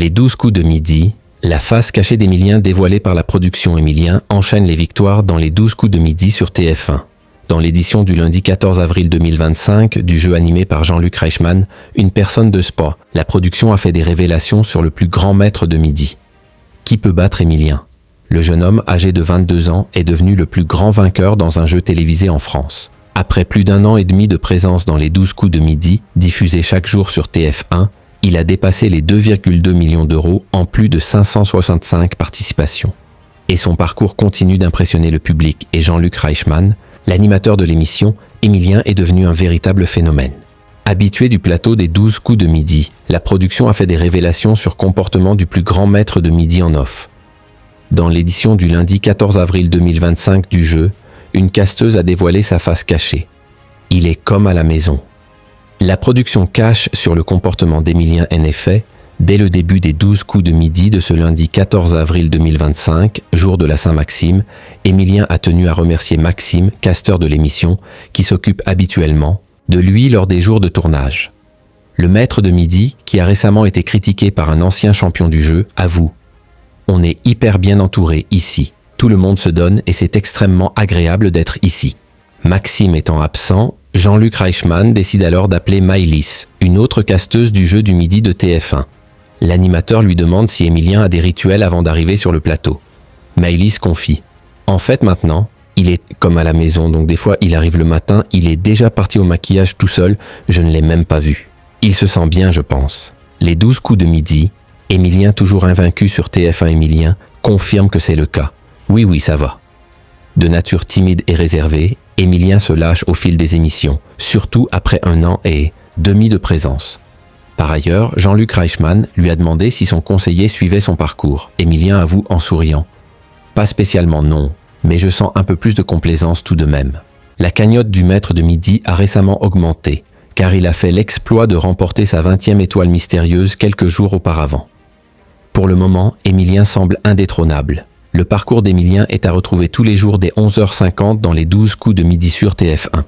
Les 12 coups de midi, la face cachée d'Emilien dévoilée par la production Emilien enchaîne les victoires dans les 12 coups de midi sur TF1. Dans l'édition du lundi 14 avril 2025 du jeu animé par Jean-Luc Reichmann, une personne de sport, la production a fait des révélations sur le plus grand maître de midi. Qui peut battre Emilien? Le jeune homme, âgé de 22 ans, est devenu le plus grand vainqueur dans un jeu télévisé en France. Après plus d'1 an et demi de présence dans les 12 coups de midi, diffusés chaque jour sur TF1, il a dépassé les 2,2 millions d'euros en plus de 565 participations. Et son parcours continue d'impressionner le public et Jean-Luc Reichmann, l'animateur de l'émission, Emilien est devenu un véritable phénomène. Habitué du plateau des 12 coups de midi, la production a fait des révélations sur le comportement du plus grand maître de midi en off. Dans l'édition du lundi 14 avril 2025 du jeu, une casteuse a dévoilé sa face cachée. Il est comme à la maison. La production cache sur le comportement d'Emilien en effet, dès le début des 12 coups de midi de ce lundi 14 avril 2025, jour de la Saint-Maxime, Emilien a tenu à remercier Maxime, casteur de l'émission, qui s'occupe habituellement de lui lors des jours de tournage. Le maître de midi, qui a récemment été critiqué par un ancien champion du jeu, avoue « On est hyper bien entouré ici. Tout le monde se donne et c'est extrêmement agréable d'être ici. » Maxime étant absent, Jean-Luc Reichmann décide alors d'appeler Maëlys, une autre casteuse du jeu du midi de TF1. L'animateur lui demande si Emilien a des rituels avant d'arriver sur le plateau. Maëlys confie « En fait maintenant, il est comme à la maison, donc des fois il arrive le matin, il est déjà parti au maquillage tout seul, je ne l'ai même pas vu. Il se sent bien je pense. » Les 12 coups de midi, Emilien toujours invaincu sur TF1 Emilien, confirme que c'est le cas. Oui, ça va. De nature timide et réservée, Emilien se lâche au fil des émissions, surtout après 1 an et demi de présence. Par ailleurs, Jean-Luc Reichmann lui a demandé si son conseiller suivait son parcours. Emilien avoue en souriant. Pas spécialement non, mais je sens un peu plus de complaisance tout de même. La cagnotte du maître de midi a récemment augmenté, car il a fait l'exploit de remporter sa 20e étoile mystérieuse quelques jours auparavant. Pour le moment, Emilien semble indétrônable. Le parcours d'Emilien est à retrouver tous les jours dès 11h50 dans les 12 coups de midi sur TF1.